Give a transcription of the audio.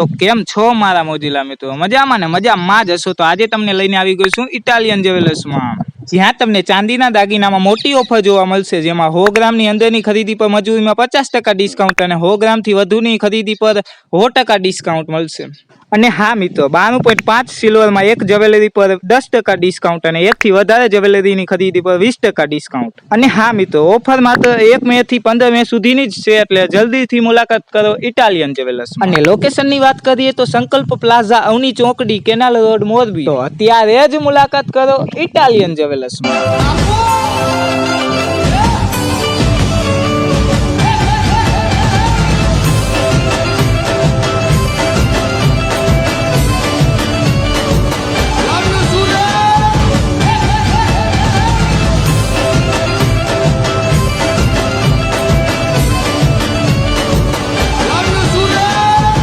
તો કેમ છો મારા મોજીલા મિત્રો? મજામાં ને? મજામાં જ હશો તો આજે તમને લઈને આવી ગયો છું ઇટાલિયન જ્વેલર્સમાં, જ્યાં તમને ચાંદીના દાગીનામાં મોટી ઓફર જોવા મળશે, જેમાં 100 ગ્રામની અંદરની ખરીદી પર મજૂરીમાં 50% ડિસ્કાઉન્ટ અને 100 ગ્રામથી વધુની ખરીદી પર 100% ડિસ્કાઉન્ટ મળશે. અને હા મિત્રો, 92.5 સિલ્વરમાં એક જ્વેલરી પર 10% ડિસ્કાઉન્ટ અને એકથી વધારે જ્વેલરીની ખરીદી પર 20% ડિસ્કાઉન્ટ. અને હા મિત્રો, ઓફર માત્ર 1 મે થી 15 મે સુધીની જ છે, એટલે જલ્દીથી મુલાકાત કરો ઇટાલિયન જ્વેલર્સ. અને લોકેશનની વાત કરીએ તો સંકલ્પ પ્લાઝા, અવની ચોકડી, કેનાલ રોડ, મોરબી. તો અત્યારે જ મુલાકાત કરો ઇટાલિયન જ્વેલર્સમાં.